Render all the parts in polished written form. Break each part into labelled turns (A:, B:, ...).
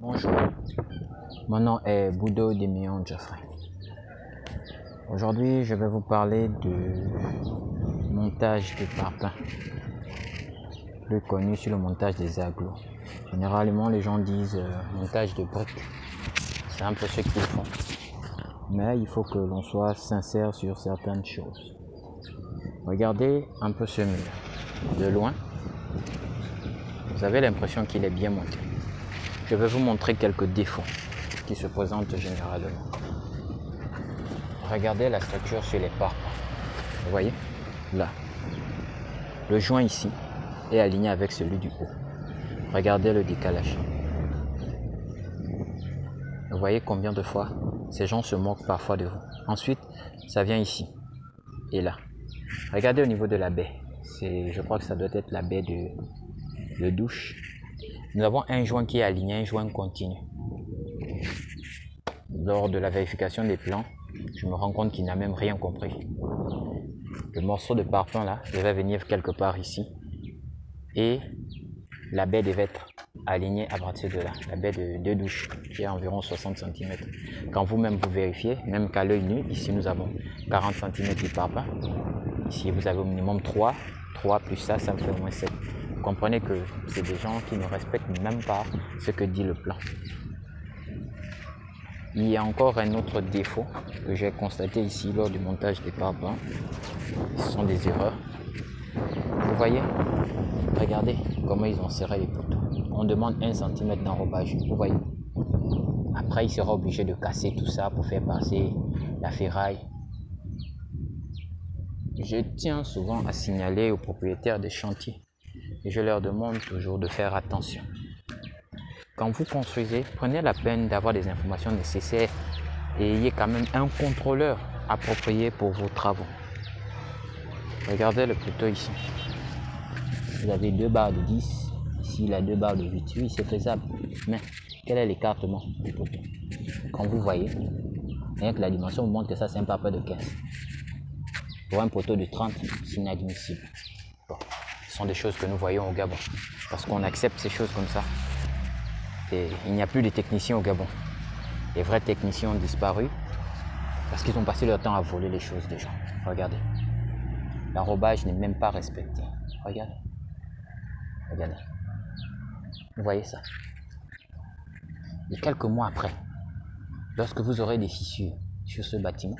A: Bonjour, mon nom est Boudo Demion Geoffrey. Aujourd'hui, je vais vous parler du montage de parpaings, plus connu sur le montage des agglos. Généralement, les gens disent montage de briques. C'est un peu ce qu'ils font. Mais il faut que l'on soit sincère sur certaines choses. Regardez un peu ce mur. De loin, vous avez l'impression qu'il est bien monté. Je vais vous montrer quelques défauts qui se présentent généralement. Regardez la structure sur les parpaings. Vous voyez? Là. Le joint ici est aligné avec celui du haut. Regardez le décalage. Vous voyez combien de fois ces gens se moquent parfois de vous. Ensuite, ça vient ici et là. Regardez au niveau de la baie. Je crois que ça doit être la baie de douche. Nous avons un joint qui est aligné, un joint continu. Lors de la vérification des plans, je me rends compte qu'il n'a même rien compris. Le morceau de parpaing là devait venir quelque part ici. Et la baie devait être alignée à partir de là. La baie de douche qui est environ 60 cm. Quand vous-même vous vérifiez, même qu'à l'œil nu, ici nous avons 40 cm de parpaing. Ici vous avez au minimum 3 plus ça me fait au moins 7. Vous comprenez que c'est des gens qui ne respectent même pas ce que dit le plan. Il y a encore un autre défaut que j'ai constaté ici lors du montage des parpaings. Ce sont des erreurs. Vous voyez? Regardez comment ils ont serré les poteaux. On demande 1 cm d'enrobage. Vous voyez? Après, il sera obligé de casser tout ça pour faire passer la ferraille. Je tiens souvent à signaler aux propriétaires des chantiers et je leur demande toujours de faire attention. Quand vous construisez, prenez la peine d'avoir des informations nécessaires et ayez quand même un contrôleur approprié pour vos travaux. Regardez le poteau ici. Vous avez 2 barres de 10, ici il a 2 barres de 8. Oui, c'est faisable. Mais quel est l'écartement du poteau? Quand vous voyez, rien que la dimension vous montre que ça c'est un parpaing de 15. Pour un poteau de 30, c'est inadmissible. Bon, ce sont des choses que nous voyons au Gabon. Parce qu'on accepte ces choses comme ça. Et il n'y a plus de techniciens au Gabon. Les vrais techniciens ont disparu parce qu'ils ont passé leur temps à voler les choses des gens. Regardez. L'enrobage n'est même pas respecté. Regardez. Regardez. Vous voyez ça? Et quelques mois après, lorsque vous aurez des fissures sur ce bâtiment,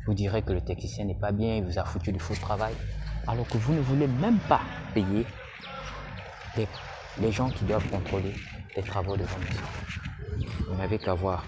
A: vous direz que le technicien n'est pas bien, il vous a foutu du faux travail, alors que vous ne voulez même pas payer les gens qui doivent contrôler les travaux de votre maison. Vous n'avez qu'à voir